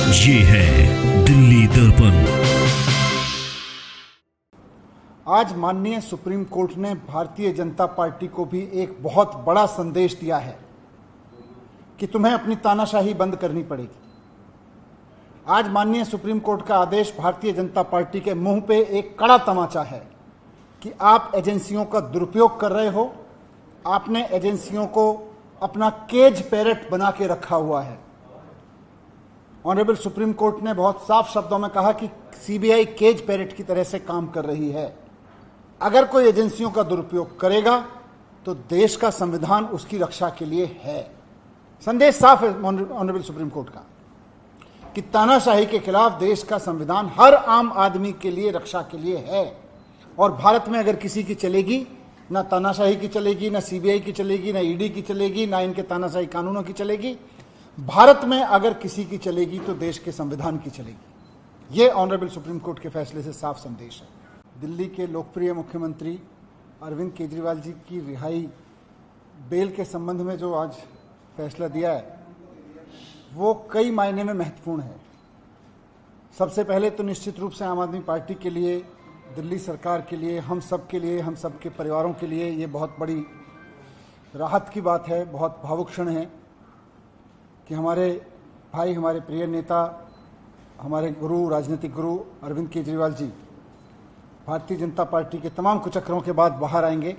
ये है दिल्ली दर्पण। आज माननीय सुप्रीम कोर्ट ने भारतीय जनता पार्टी को भी एक बहुत बड़ा संदेश दिया है कि तुम्हें अपनी तानाशाही बंद करनी पड़ेगी। आज माननीय सुप्रीम कोर्ट का आदेश भारतीय जनता पार्टी के मुंह पे एक कड़ा तमाचा है कि आप एजेंसियों का दुरुपयोग कर रहे हो। आपने एजेंसियों को अपना केज पैरेट बना के रखा हुआ है। ऑनरेबल सुप्रीम कोर्ट ने बहुत साफ शब्दों में कहा कि सीबीआई केज पैरेट की तरह से काम कर रही है। अगर कोई एजेंसियों का दुरुपयोग करेगा तो देश का संविधान उसकी रक्षा के लिए है। संदेश साफ है ऑनरेबल सुप्रीम कोर्ट का कि तानाशाही के खिलाफ देश का संविधान हर आम आदमी के लिए रक्षा के लिए है। और भारत में अगर किसी की चलेगी, ना तानाशाही की चलेगी, ना सीबीआई की चलेगी, ना ईडी की चलेगी, ना इनके तानाशाही कानूनों की चलेगी। भारत में अगर किसी की चलेगी तो देश के संविधान की चलेगी। ये ऑनरेबल सुप्रीम कोर्ट के फैसले से साफ संदेश है। दिल्ली के लोकप्रिय मुख्यमंत्री अरविंद केजरीवाल जी की रिहाई बेल के संबंध में जो आज फैसला दिया है वो कई मायने में महत्वपूर्ण है। सबसे पहले तो निश्चित रूप से आम आदमी पार्टी के लिए, दिल्ली सरकार के लिए, हम सब के लिए, हम सब के परिवारों के लिए ये बहुत बड़ी राहत की बात है, बहुत भावुक क्षण है कि हमारे भाई, हमारे प्रिय नेता, हमारे गुरु, राजनीतिक गुरु अरविंद केजरीवाल जी भारतीय जनता पार्टी के तमाम कुचक्रों के बाद बाहर आएंगे।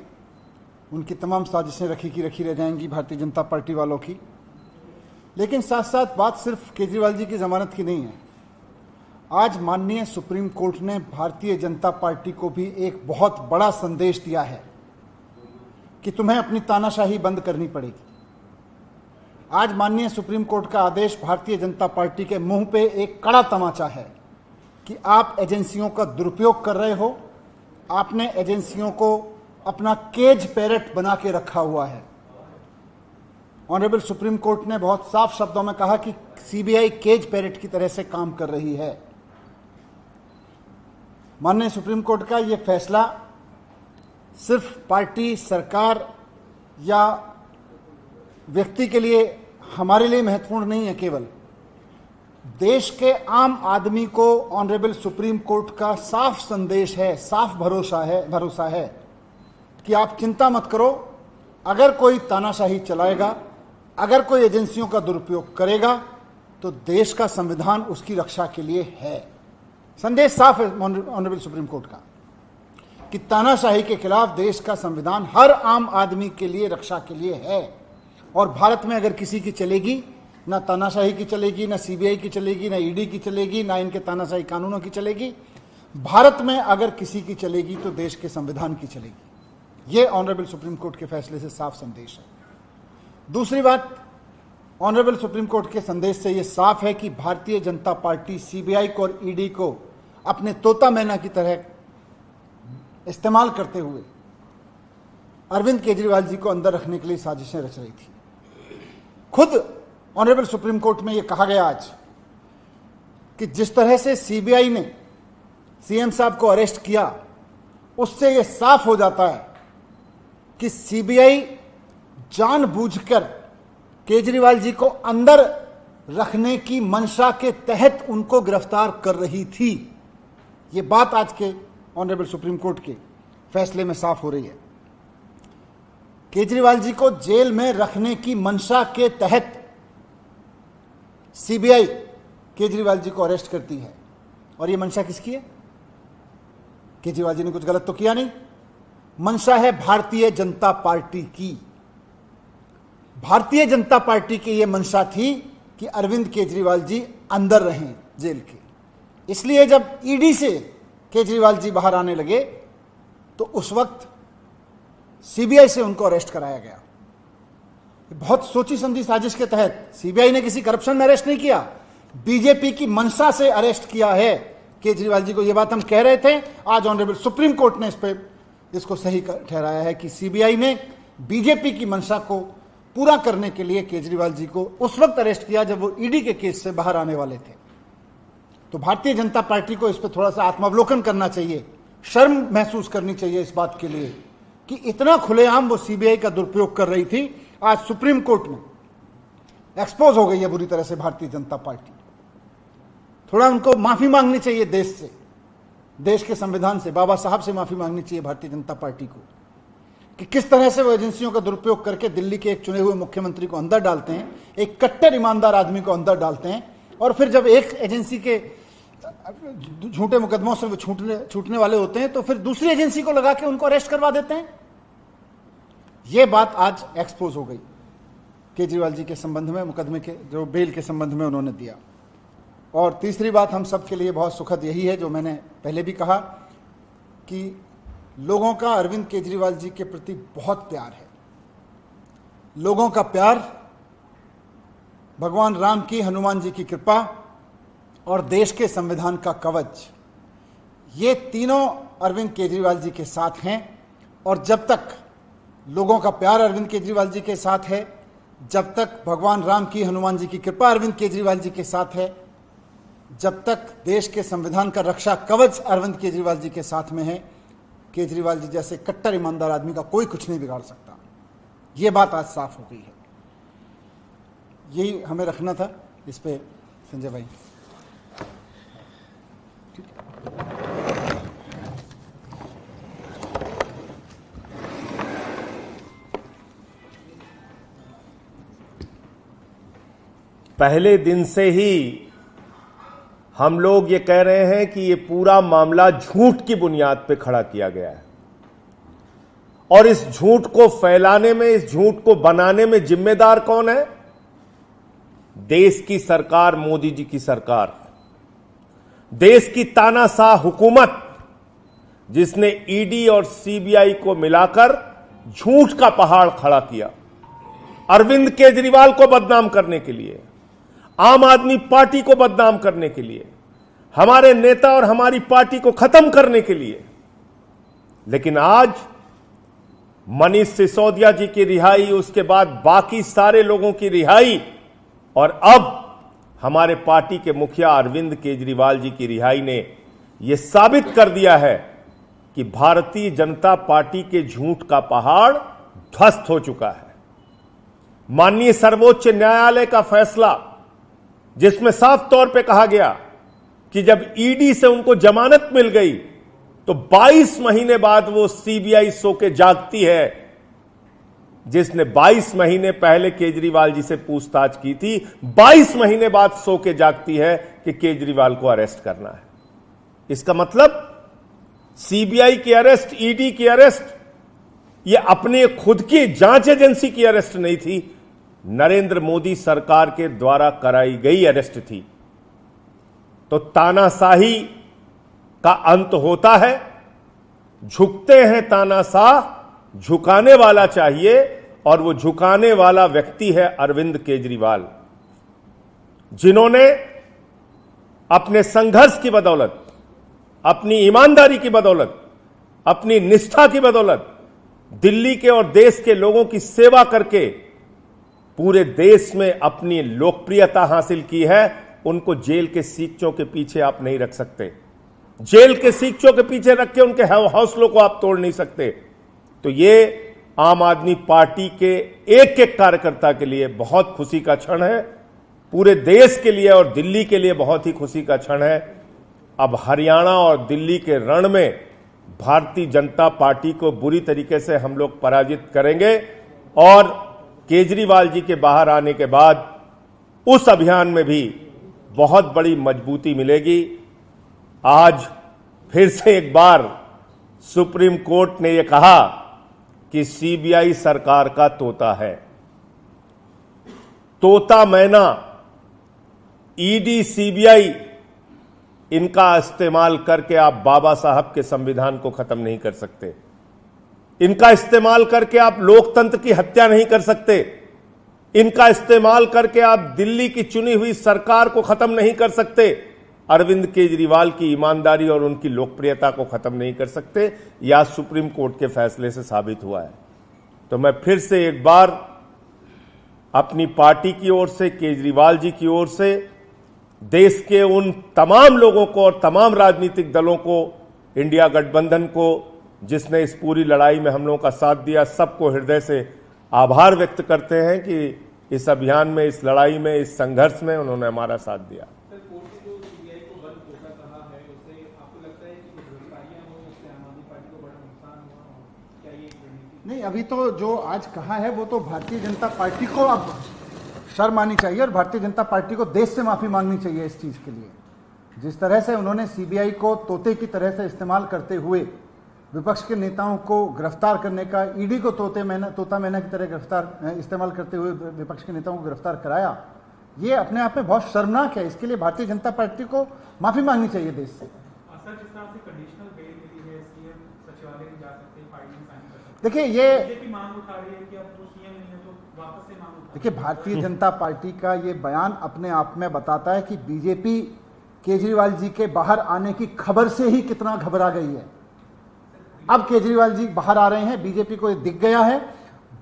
उनकी तमाम साजिशें रखी की रखी रह जाएंगी भारतीय जनता पार्टी वालों की। लेकिन साथ साथ बात सिर्फ केजरीवाल जी की जमानत की नहीं है। आज माननीय सुप्रीम कोर्ट ने भारतीय जनता पार्टी को भी एक बहुत बड़ा संदेश दिया है कि तुम्हें अपनी तानाशाही बंद करनी पड़ेगी। आज माननीय सुप्रीम कोर्ट का आदेश भारतीय जनता पार्टी के मुंह पे एक कड़ा तमाचा है कि आप एजेंसियों का दुरुपयोग कर रहे हो। आपने एजेंसियों को अपना केज पैरेट बना के रखा हुआ है। ऑनरेबल सुप्रीम कोर्ट ने बहुत साफ शब्दों में कहा कि सीबीआई केज पैरेट की तरह से काम कर रही है। माननीय सुप्रीम कोर्ट का यह फैसला सिर्फ पार्टी, सरकार या व्यक्ति के लिए, हमारे लिए महत्वपूर्ण नहीं है। केवल देश के आम आदमी को ऑनरेबल सुप्रीम कोर्ट का साफ संदेश है, साफ भरोसा है कि आप चिंता मत करो। अगर कोई तानाशाही चलाएगा, अगर कोई एजेंसियों का दुरुपयोग करेगा तो देश का संविधान उसकी रक्षा के लिए है। संदेश साफ है ऑनरेबल सुप्रीम कोर्ट का कि तानाशाही के खिलाफ देश का संविधान हर आम आदमी के लिए रक्षा के लिए है। और भारत में अगर किसी की चलेगी, ना तानाशाही की चलेगी, ना सीबीआई की चलेगी, ना ईडी की चलेगी, ना इनके तानाशाही कानूनों की चलेगी। भारत में अगर किसी की चलेगी तो देश के संविधान की चलेगी। ये ऑनरेबल सुप्रीम कोर्ट के फैसले से साफ संदेश है। दूसरी बात, ऑनरेबल सुप्रीम कोर्ट के संदेश से यह साफ है कि भारतीय जनता पार्टी सीबीआई को और ईडी को अपने तोता मैना की तरह इस्तेमाल करते हुए अरविंद केजरीवाल जी को अंदर रखने के लिए साजिशें रच रही थी। खुद ऑनरेबल सुप्रीम कोर्ट में यह कहा गया आज कि जिस तरह से सीबीआई ने सीएम साहब को अरेस्ट किया, उससे यह साफ हो जाता है कि सीबीआई जानबूझकर केजरीवाल जी को अंदर रखने की मंशा के तहत उनको गिरफ्तार कर रही थी। यह बात आज के ऑनरेबल सुप्रीम कोर्ट के फैसले में साफ हो रही है। केजरीवाल जी को जेल में रखने की मंशा के तहत सीबीआई केजरीवाल जी को अरेस्ट करती है। और यह मंशा किसकी है? केजरीवाल जी ने कुछ गलत तो किया नहीं। मंशा है भारतीय जनता पार्टी की। भारतीय जनता पार्टी की यह मंशा थी कि अरविंद केजरीवाल जी अंदर रहें जेल के। इसलिए जब ईडी से केजरीवाल जी बाहर आने लगे तो उस वक्त सीबीआई से उनको अरेस्ट कराया गया। बहुत सोची समझी साजिश के तहत सीबीआई ने किसी करप्शन में अरेस्ट नहीं किया, बीजेपी की मंशा से अरेस्ट किया है केजरीवाल जी को। यह बात हम कह रहे थे, आज ऑनरेबल सुप्रीम कोर्ट ने इसको सही ठहराया है कि सीबीआई ने बीजेपी की मंशा को पूरा करने के लिए केजरीवाल जी को उस वक्त अरेस्ट किया जब वो ईडी के केस से बाहर आने वाले थे। तो भारतीय जनता पार्टी को इस पर थोड़ा सा आत्मावलोकन करना चाहिए, शर्म महसूस करनी चाहिए इस बात के लिए कि इतना खुलेआम वो सीबीआई का दुरुपयोग कर रही थी। आज सुप्रीम कोर्ट में एक्सपोज हो गई है बुरी तरह से भारतीय जनता पार्टी। थोड़ा उनको माफी मांगनी चाहिए देश से, देश के संविधान से, बाबा साहब से माफी मांगनी चाहिए भारतीय जनता पार्टी को, कि किस तरह से वो एजेंसियों का दुरुपयोग करके दिल्ली के एक चुने हुए मुख्यमंत्री को अंदर डालते हैं, एक कट्टर ईमानदार आदमी को अंदर डालते हैं, और फिर जब एक एजेंसी के झूठे मुकदमों से वो छूटने वाले होते हैं तो फिर दूसरी एजेंसी को लगा के उनको अरेस्ट करवा देते हैं। ये बात आज एक्सपोज हो गई केजरीवाल जी के संबंध में, मुकदमे के जो बेल के संबंध में उन्होंने दिया। और तीसरी बात हम सब के लिए बहुत सुखद यही है, जो मैंने पहले भी कहा, कि लोगों का अरविंद केजरीवाल जी के प्रति बहुत प्यार है। लोगों का प्यार, भगवान राम की, हनुमान जी की कृपा और देश के संविधान का कवच, ये तीनों अरविंद केजरीवाल जी के साथ हैं। और जब तक लोगों का प्यार अरविंद केजरीवाल जी के साथ है, जब तक भगवान राम की, हनुमान जी की कृपा अरविंद केजरीवाल जी के साथ है, जब तक देश के संविधान का रक्षा कवच अरविंद केजरीवाल जी के साथ में है, केजरीवाल जी जैसे कट्टर ईमानदार आदमी का कोई कुछ नहीं बिगाड़ सकता। ये बात आज साफ हो गई है। यही हमें रखना था इस पे, संजय भाई। पहले दिन से ही हम लोग ये कह रहे हैं कि ये पूरा मामला झूठ की बुनियाद पे खड़ा किया गया है, और इस झूठ को फैलाने में, इस झूठ को बनाने में जिम्मेदार कौन है? देश की सरकार, मोदी जी की सरकार, देश की तानाशाह हुकूमत, जिसने ईडी और सीबीआई को मिलाकर झूठ का पहाड़ खड़ा किया अरविंद केजरीवाल को बदनाम करने के लिए, आम आदमी पार्टी को बदनाम करने के लिए, हमारे नेता और हमारी पार्टी को खत्म करने के लिए। लेकिन आज मनीष सिसोदिया जी की रिहाई, उसके बाद बाकी सारे लोगों की रिहाई, और अब हमारे पार्टी के मुखिया अरविंद केजरीवाल जी की रिहाई ने यह साबित कर दिया है कि भारतीय जनता पार्टी के झूठ का पहाड़ ध्वस्त हो चुका है। माननीय सर्वोच्च न्यायालय का फैसला, जिसमें साफ तौर पे कहा गया कि जब ईडी से उनको जमानत मिल गई तो 22 महीने बाद वो सीबीआई सो के जागती है, जिसने 22 महीने पहले केजरीवाल जी से पूछताछ की थी, 22 महीने बाद सो के जागती है कि केजरीवाल को अरेस्ट करना है। इसका मतलब सीबीआई की अरेस्ट, ईडी की अरेस्ट, ये अपने खुद की जांच एजेंसी की अरेस्ट नहीं थी, नरेंद्र मोदी सरकार के द्वारा कराई गई अरेस्ट थी। तो तानाशाही का अंत होता है, झुकते हैं तानाशाह, झुकाने वाला चाहिए, और वो झुकाने वाला व्यक्ति है अरविंद केजरीवाल, जिन्होंने अपने संघर्ष की बदौलत, अपनी ईमानदारी की बदौलत, अपनी निष्ठा की बदौलत दिल्ली के और देश के लोगों की सेवा करके पूरे देश में अपनी लोकप्रियता हासिल की है। उनको जेल के सीखचों के पीछे आप नहीं रख सकते, जेल के सीखचों के पीछे रख के उनके हौसलों को आप तोड़ नहीं सकते। तो ये आम आदमी पार्टी के एक एक कार्यकर्ता के लिए बहुत खुशी का क्षण है, पूरे देश के लिए और दिल्ली के लिए बहुत ही खुशी का क्षण है। अब हरियाणा और दिल्ली के रण में भारतीय जनता पार्टी को बुरी तरीके से हम लोग पराजित करेंगे, और केजरीवाल जी के बाहर आने के बाद उस अभियान में भी बहुत बड़ी मजबूती मिलेगी। आज फिर से एक बार सुप्रीम कोर्ट ने यह कहा कि सीबीआई सरकार का तोता है। तोता मैना, ईडी, सीबीआई, इनका इस्तेमाल करके आप बाबा साहब के संविधान को खत्म नहीं कर सकते। इनका इस्तेमाल करके आप लोकतंत्र की हत्या नहीं कर सकते। इनका इस्तेमाल करके आप दिल्ली की चुनी हुई सरकार को खत्म नहीं कर सकते। अरविंद केजरीवाल की ईमानदारी और उनकी लोकप्रियता को खत्म नहीं कर सकते। यह सुप्रीम कोर्ट के फैसले से साबित हुआ है। तो मैं फिर से एक बार अपनी पार्टी की ओर से, केजरीवाल जी की ओर से, देश के उन तमाम लोगों को और तमाम राजनीतिक दलों को, इंडिया गठबंधन को, जिसने इस पूरी लड़ाई में हम लोगों का साथ दिया, सबको हृदय से आभार व्यक्त करते हैं कि इस अभियान में, इस लड़ाई में, इस संघर्ष में उन्होंने हमारा साथ दिया। नहीं, अभी तो जो आज कहा है वो तो भारतीय जनता पार्टी को अब शर्म आनी चाहिए और भारतीय जनता पार्टी को देश से माफी मांगनी चाहिए इस चीज के लिए। जिस तरह से उन्होंने सीबीआई को तोते की तरह से इस्तेमाल करते हुए विपक्ष के नेताओं को गिरफ्तार करने का, ईडी को तोता मैना की तरह इस्तेमाल करते हुए विपक्ष के नेताओं को गिरफ्तार कराया, ये अपने आप में बहुत शर्मनाक है। इसके लिए भारतीय जनता पार्टी को माफी मांगनी चाहिए देश से। देखिए देखिए भारतीय जनता पार्टी का ये बयान अपने आप में बताता है कि बीजेपी केजरीवाल जी के बाहर आने की खबर से ही कितना घबरा गई है। अब केजरीवाल जी बाहर आ रहे हैं, बीजेपी को ये दिख गया है,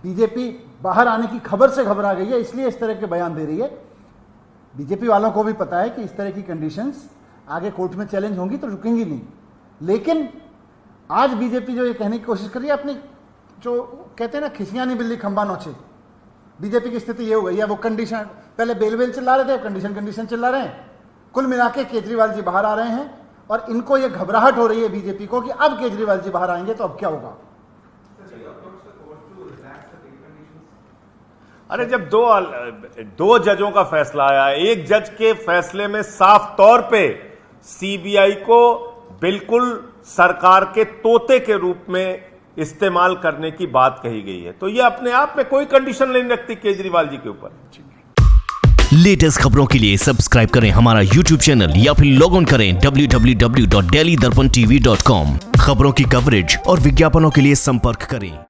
बीजेपी बाहर आने की खबर से घबरा गई है, इसलिए इस तरह के बयान दे रही है। बीजेपी वालों को भी पता है कि इस तरह की कंडीशंस आगे कोर्ट में चैलेंज होंगी तो रुकेंगी नहीं। लेकिन आज बीजेपी जो ये कहने की कोशिश कर रही है, अपनी जो कहते हैं ना खिसियां नहीं बिल्ली खंबा नोचे, बीजेपी की स्थिति ये हो गई है। वो कंडीशन पहले बेल चिल्ला रहे थे, कंडीशन चिल्ला रहे हैं। कुल मिला के केजरीवाल जी बाहर आ रहे हैं और इनको ये घबराहट हो रही है बीजेपी को कि अब केजरीवाल जी बाहर आएंगे तो अब क्या होगा। अरे जब दो जजों का फैसला आया, एक जज के फैसले में साफ तौर पे सीबीआई को बिल्कुल सरकार के तोते के रूप में इस्तेमाल करने की बात कही गई है, तो यह अपने आप में कोई कंडीशन नहीं रखती केजरीवाल जी के ऊपर। लेटेस्ट खबरों के लिए सब्सक्राइब करें हमारा YouTube चैनल या फिर लॉग ऑन करें www.delhidarpantv.com। खबरों की कवरेज और विज्ञापनों के लिए संपर्क करें